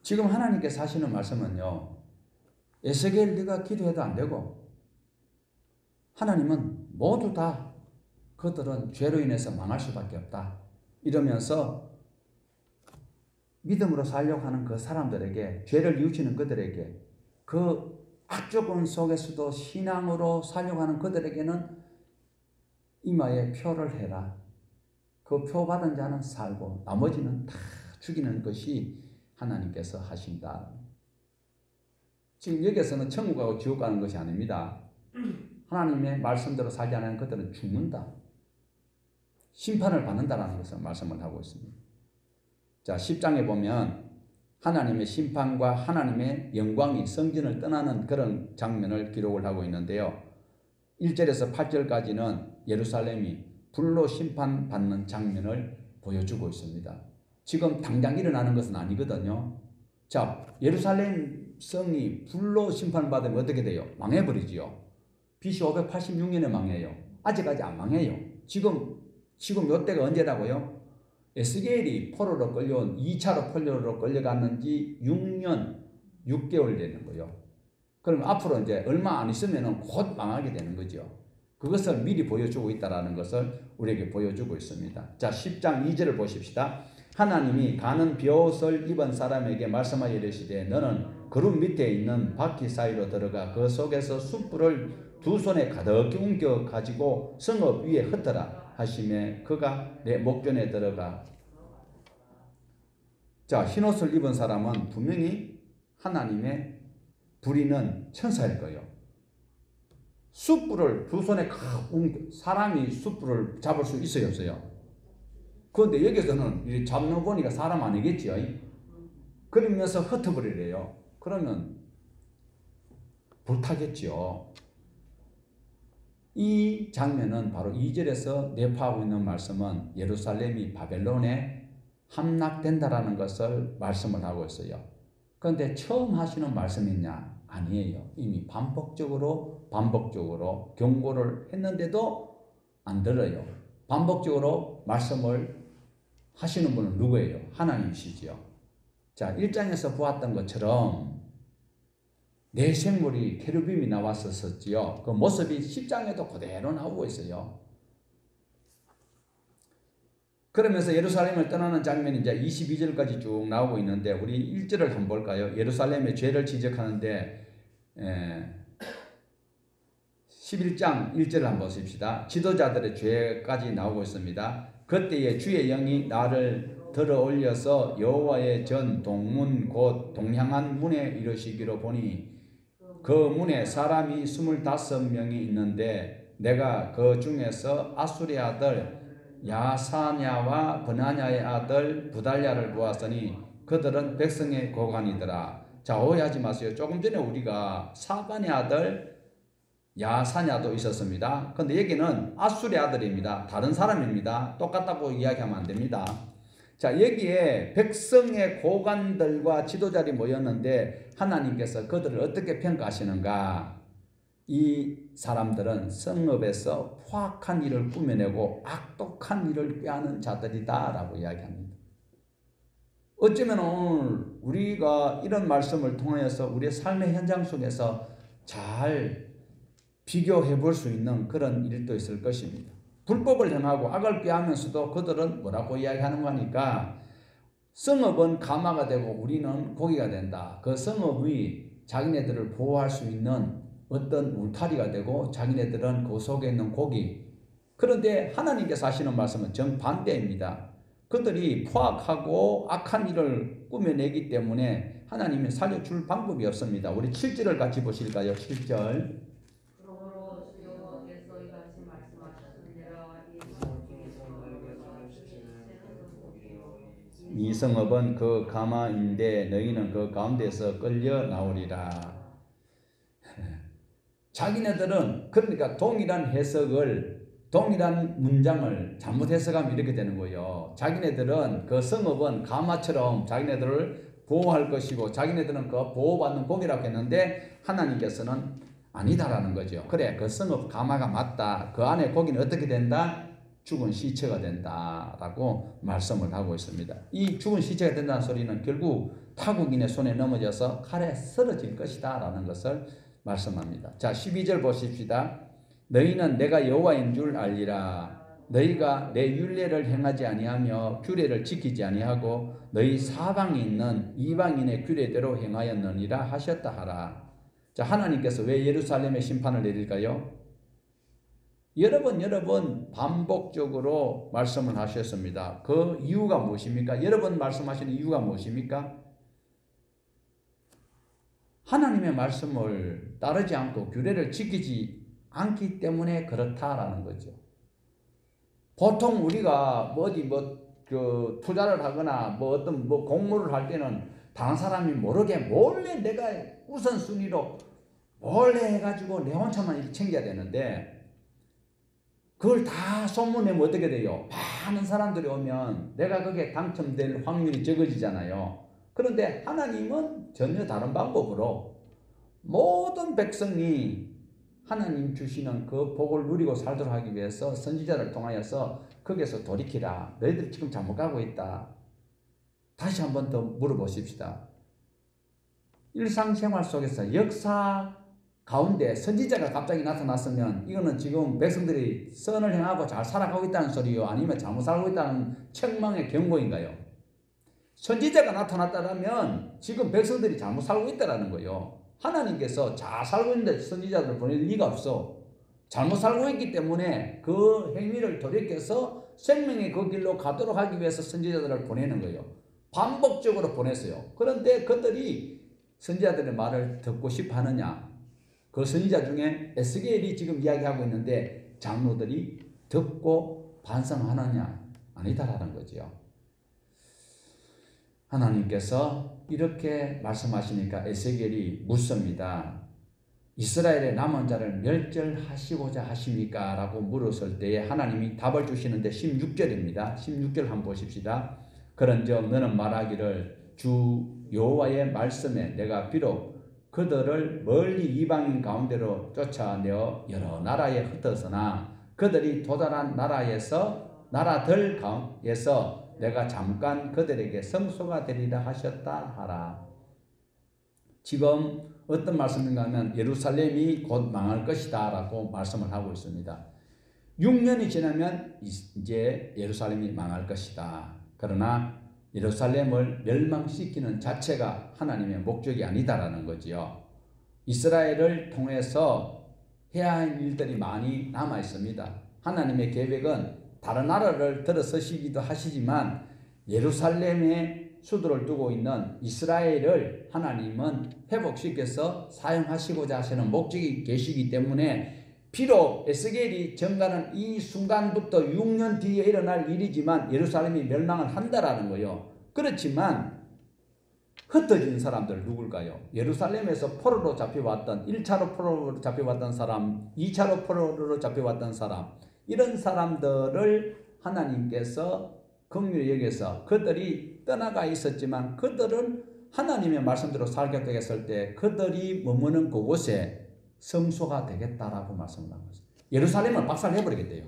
지금 하나님께서 하시는 말씀은요. 에스겔 네가 기도해도 안 되고 하나님은 모두 다 그들은 죄로 인해서 망할 수밖에 없다. 이러면서 믿음으로 살려고 하는 그 사람들에게 죄를 뉘우치는 그들에게 그 악조건 속에서도 신앙으로 살려고 하는 그들에게는 이마에 표를 해라. 그 표 받은 자는 살고 나머지는 다 죽이는 것이 하나님께서 하신다. 지금 여기서는 천국 가고 지옥 가는 것이 아닙니다. 하나님의 말씀대로 살지 않으면 그들은 죽는다. 심판을 받는다라는 것을 말씀을 하고 있습니다. 자, 10장에 보면 하나님의 심판과 하나님의 영광이 성전을 떠나는 그런 장면을 기록을 하고 있는데요. 1절에서 8절까지는 예루살렘이 불로 심판받는 장면을 보여주고 있습니다. 지금 당장 일어나는 것은 아니거든요. 자, 예루살렘 성이 불로 심판받으면 어떻게 돼요? 망해버리지요. BC 586년에 망해요. 아직까지 안 망해요. 지금 이때가 언제라고요? 에스겔이 포로로 끌려온 2차로 포로로 끌려갔는지 6년 6개월 되는 거예요. 그럼 앞으로 이제 얼마 안 있으면 곧 망하게 되는 거죠. 그것을 미리 보여주고 있다는 것을 우리에게 보여주고 있습니다. 자, 10장 2절을 보십시다. 하나님이 가는 벼옷을 입은 사람에게 말씀하여 이르시되 너는 그룹 밑에 있는 바퀴 사이로 들어가 그 속에서 숯불을 두 손에 가득히 옮겨 가지고 성읍 위에 흩어라 하시매 그가 내 목전에 들어가. 자, 흰옷을 입은 사람은 분명히 하나님의 부리는 천사일 거예요. 숯불을 두 손에 사람이 숯불을 잡을 수 있어요, 없어요? 그런데 여기서는 잡는 보니까 사람 아니겠지요. 그러면서 흩어버리래요. 그러면 불타겠지요. 이 장면은 바로 2절에서 내포하고 있는 말씀은 예루살렘이 바벨론에 함락된다라는 것을 말씀을 하고 있어요. 그런데 처음 하시는 말씀이냐? 아니에요. 이미 반복적으로 경고를 했는데도 안 들어요. 반복적으로 말씀을 하시는 분은 누구예요? 하나님이시지요. 자, 1장에서 보았던 것처럼 네 생물이 케루빔이 나왔었지요. 그 모습이 10장에도 그대로 나오고 있어요. 그러면서 예루살렘을 떠나는 장면이 이제 22절까지 쭉 나오고 있는데 우리 1절을 한번 볼까요? 예루살렘의 죄를 지적하는데 11장 1절을 한번 보십시다. 지도자들의 죄까지 나오고 있습니다. 그때에 주의 영이 나를 들어 올려서 여호와의 전 동문 곧 동향한 문에 이르시기로 보니 그 문에 사람이 25명이 있는데 내가 그 중에서 아수리 아들 야사냐와 버나냐의 아들 부달랴를 보았으니 그들은 백성의 고관이더라. 자, 오해하지 마세요. 조금 전에 우리가 사반의 아들 야사냐도 있었습니다. 그런데 여기는 아수리 아들입니다. 다른 사람입니다. 똑같다고 이야기하면 안 됩니다. 자, 여기에 백성의 고관들과 지도자들이 모였는데 하나님께서 그들을 어떻게 평가하시는가? 이 사람들은 성읍에서 포악한 일을 꾸며내고 악독한 일을 꾀하는 자들이다라고 이야기합니다. 어쩌면 오늘 우리가 이런 말씀을 통하여서 우리의 삶의 현장 속에서 잘 비교해 볼 수 있는 그런 일도 있을 것입니다. 불법을 행하고 악을 꾀하면서도 그들은 뭐라고 이야기하는 거니까 성읍은 가마가 되고 우리는 고기가 된다. 그 성읍이 자기네들을 보호할 수 있는 어떤 울타리가 되고 자기네들은 그 속에 있는 고기. 그런데 하나님께서 하시는 말씀은 정반대입니다. 그들이 포악하고 악한 일을 꾸며내기 때문에 하나님이 살려줄 방법이 없습니다. 우리 7절을 같이 보실까요? 7절. 그러므로 주여께서 이같이 말씀하셨느니라 이 성읍은 그 가마인데 너희는 그 가운데서 끌려 나오리라. 자기네들은 그러니까 동일한 문장을 잘못 해석하면 이렇게 되는 거예요. 자기네들은 그 성읍은 가마처럼 자기네들을 보호할 것이고 자기네들은 그 보호받는 고기라고 했는데 하나님께서는 아니다라는 거죠. 그래, 그 성읍 가마가 맞다. 그 안에 고기는 어떻게 된다? 죽은 시체가 된다라고 말씀을 하고 있습니다. 이 죽은 시체가 된다는 소리는 결국 타국인의 손에 넘어져서 칼에 쓰러질 것이다 라는 것을 말씀합니다. 자, 12절 보십시다. 너희는 내가 여호와인 줄 알리라. 너희가 내 율례를 행하지 아니하며 규례를 지키지 아니하고 너희 사방에 있는 이방인의 규례대로 행하였느니라 하셨다 하라. 자, 하나님께서 왜 예루살렘에 심판을 내릴까요? 여러 번 반복적으로 말씀을 하셨습니다. 그 이유가 무엇입니까? 여러 번 말씀하시는 이유가 무엇입니까? 하나님의 말씀을 따르지 않고 규례를 지키지 않기 때문에 그렇다라는 거죠. 보통 우리가 투자를 하거나 어떤 공모를 할 때는 다른 사람이 모르게 몰래 내가 우선순위로 몰래 해가지고 내 혼자만 이렇게 챙겨야 되는데 그걸 다 소문내면 어떻게 돼요? 많은 사람들이 오면 내가 거기에 당첨될 확률이 적어지잖아요. 그런데 하나님은 전혀 다른 방법으로 모든 백성이 하나님 주시는 그 복을 누리고 살도록 하기 위해서 선지자를 통하여서 거기에서 돌이키라. 너희들이 지금 잘못 가고 있다. 다시 한번 더 물어보십시다. 일상생활 속에서 역사 가운데 선지자가 갑자기 나타났으면 이거는 지금 백성들이 선을 행하고 잘 살아가고 있다는 소리요? 아니면 잘못 살고 있다는 책망의 경고인가요? 선지자가 나타났다면 지금 백성들이 잘못 살고 있다는 거예요. 하나님께서 잘 살고 있는데 선지자들을 보낼 리가 없어. 잘못 살고 있기 때문에 그 행위를 돌이켜서 생명의 그 길로 가도록 하기 위해서 선지자들을 보내는 거예요. 반복적으로 보냈어요. 그런데 그들이 선지자들의 말을 듣고 싶어 하느냐? 그 선지자 중에 에스겔이 지금 이야기하고 있는데 장로들이 듣고 반성하느냐? 아니다라는 거죠. 하나님께서 이렇게 말씀하시니까 에스겔이 묻습니다. 이스라엘의 남은 자를 멸절하시고자 하십니까? 라고 물었을 때에 하나님이 답을 주시는데 16절입니다. 16절 한번 보십시다. 그런즉 너는 말하기를 주 여호와의 말씀에 내가 비록 그들을 멀리 이방인 가운데로 쫓아내어 여러 나라에 흩어서나 그들이 도달한 나라들 가운데서 내가 잠깐 그들에게 성소가 되리라 하셨다 하라. 지금 어떤 말씀인가 하면 예루살렘이 곧 망할 것이다 라고 말씀을 하고 있습니다. 6년이 지나면 이제 예루살렘이 망할 것이다. 그러나 예루살렘을 멸망시키는 자체가 하나님의 목적이 아니다라는 거지요. 이스라엘을 통해서 해야 할 일들이 많이 남아 있습니다. 하나님의 계획은 다른 나라를 들어서시기도 하시지만 예루살렘에 수도를 두고 있는 이스라엘을 하나님은 회복시켜서 사용하시고자 하시는 목적이 계시기 때문에 비록 에스겔이 전가는 이 순간부터 6년 뒤에 일어날 일이지만 예루살렘이 멸망을 한다라는 거예요. 그렇지만 흩어진 사람들 누굴까요? 예루살렘에서 포로로 잡혀왔던 1차로 포로로 잡혀왔던 사람, 2차로 포로로 잡혀왔던 사람, 이런 사람들을 하나님께서 긍휼히 여겨서 그들이 떠나가 있었지만 그들은 하나님의 말씀대로 살게 되었을 때 그들이 머무는 그곳에 성소가 되겠다라고 말씀을 하고 있어요. 예루살렘을 박살내버리겠대요.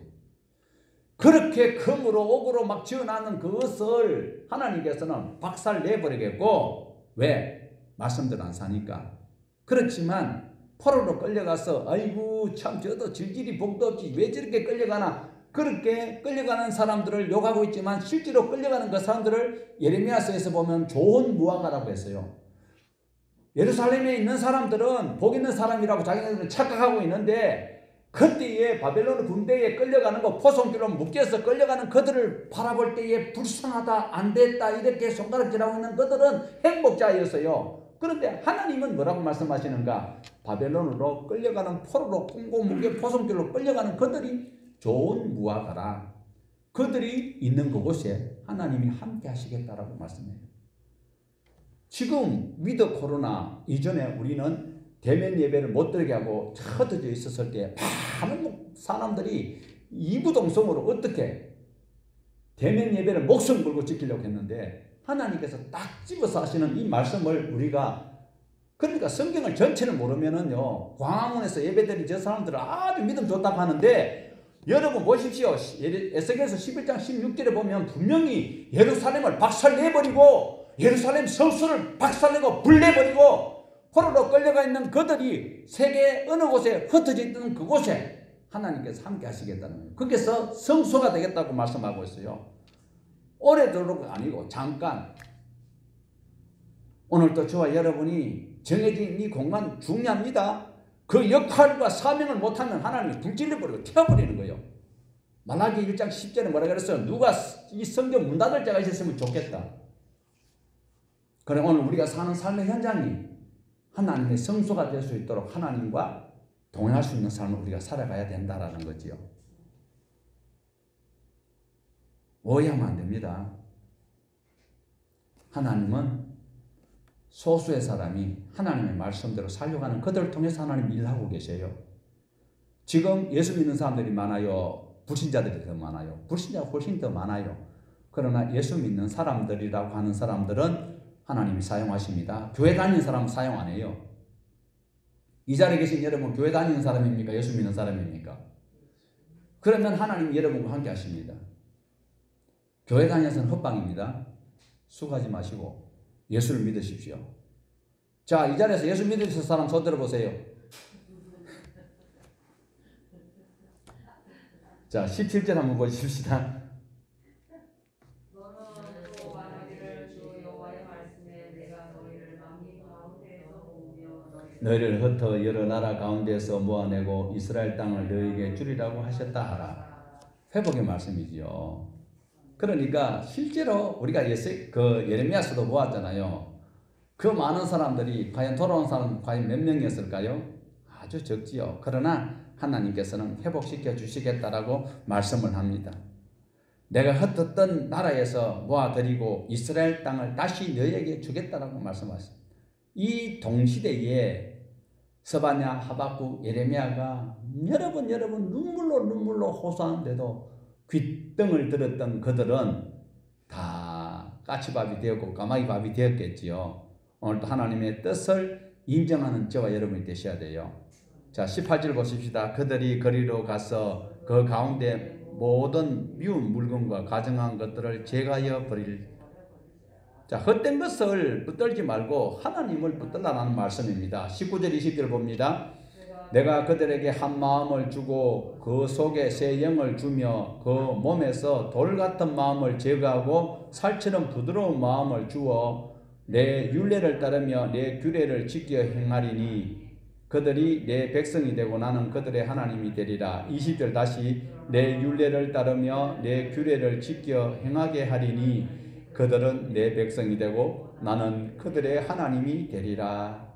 그렇게 금으로 옥으로 막 지어놨는 그것을 하나님께서는 박살내버리겠고, 왜? 말씀대로 안 사니까. 그렇지만 포로로 끌려가서 아이고 참 저도 질질이 복도 없지 왜 저렇게 끌려가나, 그렇게 끌려가는 사람들을 욕하고 있지만 실제로 끌려가는 그 사람들을 예레미야서에서 보면 좋은 무화과라고 했어요. 예루살렘에 있는 사람들은 복 있는 사람이라고 자기네들은 착각하고 있는데, 그때에 바벨론 군대에 끌려가는 거, 포송길로 묶여서 끌려가는 그들을 바라볼 때에 불쌍하다, 안 됐다 이렇게 손가락질하고 있는 그들은 행복자였어요. 그런데 하나님은 뭐라고 말씀하시는가? 바벨론으로 끌려가는 포로로 공고무게 포송길로 끌려가는 그들이 좋은 무화과라. 그들이 있는 그곳에 하나님이 함께 하시겠다라고 말씀해요. 지금 위드 코로나 이전에 우리는 대면 예배를 못 드리게 하고 흩어져 있었을 때 많은 사람들이 이구동성으로 어떻게 대면 예배를 목숨 걸고 지키려고 했는데, 하나님께서 딱 집어서 하시는 이 말씀을 우리가, 그러니까 성경을 전체를 모르면은요, 광화문에서 예배드린 저 사람들은 아주 믿음 좋다고 하는데, 여러분 보십시오. 에스겔서 11장 16절에 보면 분명히 예루살렘을 박살내버리고 예루살렘 성수를 박살내고 불내버리고 포로로 끌려가 있는 그들이 세계 어느 곳에 흩어져 있던 그곳에 하나님께서 함께 하시겠다는 거예요. 거기서 성소가 되겠다고 말씀하고 있어요. 오래도록 아니고 잠깐. 오늘도 저와 여러분이 정해진 이 공간 중요합니다. 그 역할과 사명을 못하면 하나님이 불질러버리고 태워버리는 거예요. 말라기 1장 10절에 뭐라 그랬어요? 누가 이 성경 문 닫을 자가 있었으면 좋겠다. 그래 오늘 우리가 사는 삶의 현장이 하나님의 성소가 될 수 있도록 하나님과 동행할 수 있는 삶을 우리가 살아가야 된다라는 거지요. 오해하면 안 됩니다. 하나님은 소수의 사람이 하나님의 말씀대로 살려가는 그들을 통해서 하나님 일하고 계세요. 지금 예수 믿는 사람들이 많아요? 불신자들이 더 많아요? 불신자가 훨씬 더 많아요. 그러나 예수 믿는 사람들이라고 하는 사람들은 하나님이 사용하십니다. 교회 다니는 사람은 사용 안 해요. 이 자리에 계신 여러분 교회 다니는 사람입니까? 예수 믿는 사람입니까? 그러면 하나님이 여러분과 함께 하십니다. 교회 다니면서는 헛방입니다. 수고하지 마시고 예수를 믿으십시오. 자, 이 자리에서 예수 믿으실 사람 손 들어보세요. 자, 17절 한번 보십시다. 너희를 흩어 여러 나라 가운데서 모아내고 이스라엘 땅을 너희에게 주리라고 하셨다 하라. 회복의 말씀이지요. 그러니까 실제로 우리가 예레미야서도 보았잖아요. 그 많은 사람들이 과연 돌아온 사람 과연 몇 명이었을까요? 아주 적지요. 그러나 하나님께서는 회복시켜 주시겠다라고 말씀을 합니다. 내가 흩었던 나라에서 모아드리고 이스라엘 땅을 다시 너희에게 주겠다라고 말씀하셨습니다. 이 동시대에 스바냐, 하박국, 예레미야가 여러 번 눈물로 호소하는데도 귓등을 들었던 그들은 다 까치밥이 되었고 까마귀밥이 되었겠지요. 오늘도 하나님의 뜻을 인정하는 저와 여러분이 되셔야 돼요. 자, 18절 보십시다. 그들이 거리로 가서 그 가운데 모든 미운 물건과 가증한 것들을 제거하여 버릴. 자, 헛된 것을 붙들지 말고 하나님을 붙들라는 말씀입니다. 19절 20절 봅니다. 내가 그들에게 한 마음을 주고 그 속에 새 영을 주며 그 몸에서 돌 같은 마음을 제거하고 살처럼 부드러운 마음을 주어 내 율례를 따르며 내 규례를 지켜 행하리니 그들이 내 백성이 되고 나는 그들의 하나님이 되리라. 20절 다시 내 율례를 따르며 내 규례를 지켜 행하게 하리니 그들은 내 백성이 되고 나는 그들의 하나님이 되리라.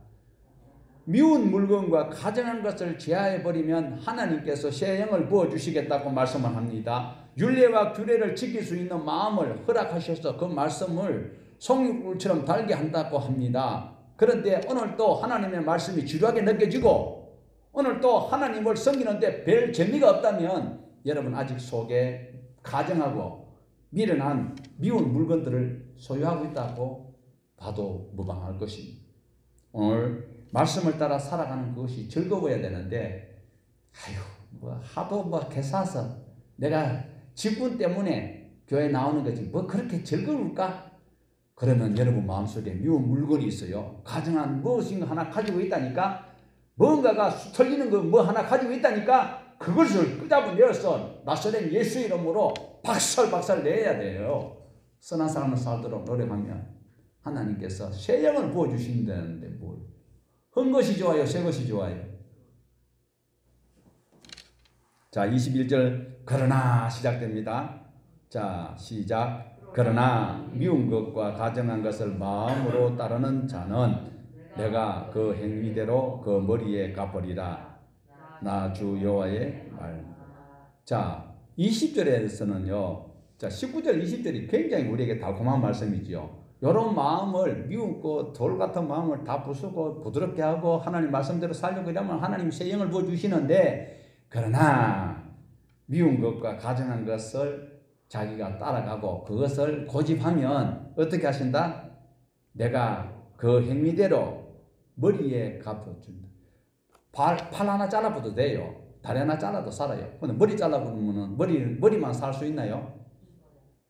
미운 물건과 가증한 것을 제하해버리면 하나님께서 새 영을 부어주시겠다고 말씀을 합니다. 율례와 규례를 지킬 수 있는 마음을 허락하셔서 그 말씀을 송이꿀처럼 달게 한다고 합니다. 그런데 오늘 또 하나님의 말씀이 지루하게 느껴지고 오늘 또 하나님을 섬기는데 별 재미가 없다면 여러분 아직 속에 가증하고 미련한 미운 물건들을 소유하고 있다고 봐도 무방할 것입니다. 오늘 말씀을 따라 살아가는 그것이 즐거워야 되는데 아유 뭐 하도 뭐 개사서 내가 직분 때문에 교회 나오는 거지 뭐 그렇게 즐거울까? 그러면 여러분 마음속에 미운 물건이 있어요. 가정한 무엇인가 하나 가지고 있다니까 뭔가가 틀리는 거 뭐 하나 가지고 있다니까 그것을 끄잡아내어서 나사렛 예수 이름으로 박살 내야 돼요. 선한 삶을 살도록 노력하면 하나님께서 새 영을 부어주신다는데 뭘 헌 것이 좋아요? 새 것이 좋아요? 자 21절 그러나 시작됩니다. 자 시작. 그러나 미운 것과 가정한 것을 마음으로 따르는 자는 내가 그 행위대로 그 머리에 갚으리라. 나 주 여호와의 말. 자 20절에서는요. 자 19절 20절이 굉장히 우리에게 달콤한 말씀이지요. 이런 마음을 미운 것, 돌 같은 마음을 다 부수고 부드럽게 하고 하나님 말씀대로 살려고 하면 하나님 새 영을 부어주시는데 그러나 미운 것과 가정한 것을 자기가 따라가고 그것을 고집하면 어떻게 하신다? 내가 그 행위대로 머리에 갚아준다. 팔 하나 잘라봐도 돼요. 다리 하나 잘라도 살아요. 근데 머리 잘라보면 머리만 살 수 있나요?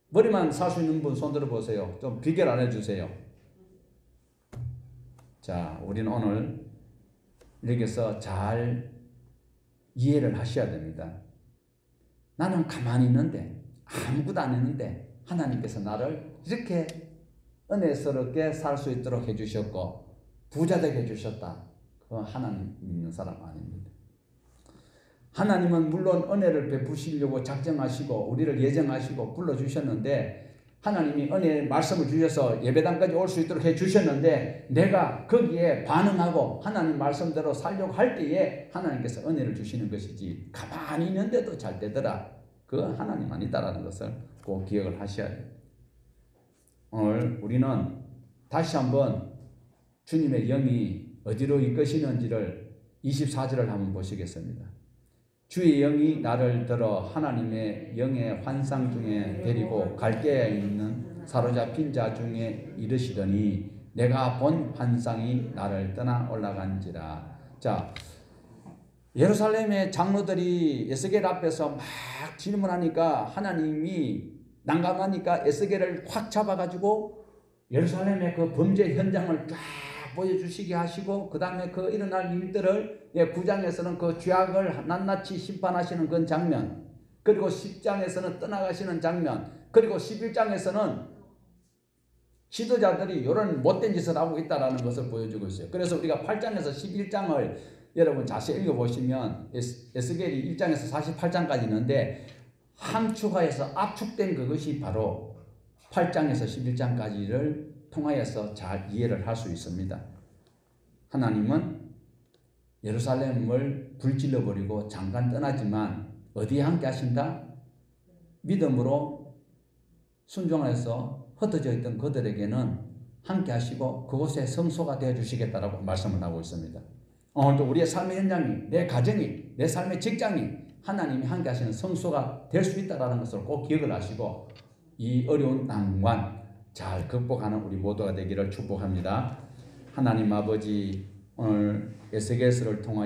머리만 살 수 있는 분 손 들어보세요. 좀 비결 알려주세요. 자, 우리는 오늘 여기서 잘 이해를 하셔야 됩니다. 나는 가만히 있는데 아무것도 안 했는데 하나님께서 나를 이렇게 은혜스럽게 살 수 있도록 해주셨고 부자 되게 해주셨다. 그건 하나님 믿는 사람 아닙니다. 하나님은 물론 은혜를 베푸시려고 작정하시고 우리를 예정하시고 불러주셨는데 하나님이 은혜의 말씀을 주셔서 예배당까지 올 수 있도록 해주셨는데 내가 거기에 반응하고 하나님 말씀대로 살려고 할 때에 하나님께서 은혜를 주시는 것이지 가만히 있는데도 잘 되더라. 그건 하나님 아니다라는 것을 꼭 기억을 하셔야 돼요. 오늘 우리는 다시 한번 주님의 영이 어디로 이끄시는지를 24절을 한번 보시겠습니다. 주의 영이 나를 들어 하나님의 영의 환상 중에 데리고 갈대에 있는 사로잡힌 자 중에 이르시더니 내가 본 환상이 나를 떠나 올라간지라. 자, 예루살렘의 장로들이 에스겔 앞에서 막 질문하니까 하나님이 난감하니까 에스겔을 확 잡아가지고 예루살렘의 그 범죄 현장을 쫙 보여주시게 하시고 그 다음에 그 일어날 일들을 9장에서는 그 죄악을 낱낱이 심판하시는 그 장면, 그리고 10장에서는 떠나가시는 장면, 그리고 11장에서는 지도자들이 이런 못된 짓을 하고 있다는 것을 보여주고 있어요. 그래서 우리가 8장에서 11장을 여러분 자세히 읽어보시면 에스겔이 1장에서 48장까지 있는데 함축하여서 압축된 그것이 바로 8장에서 11장까지를 통하여서 잘 이해를 할 수 있습니다. 하나님은 예루살렘을 불질러 버리고 잠깐 떠나지만 어디에 함께 하신다? 믿음으로 순종해서 흩어져 있던 그들에게는 함께 하시고 그곳에 성소가 되어 주시겠다라고 말씀을 하고 있습니다. 오늘도 우리의 삶의 현장이, 내 가정이, 내 삶의 직장이 하나님이 함께 하시는 성소가 될 수 있다는 것을 꼭 기억을 하시고 이 어려운 난관 잘 극복하는 우리 모두가 되기를 축복합니다. 하나님 아버지, 오늘 에스겔서를 통하여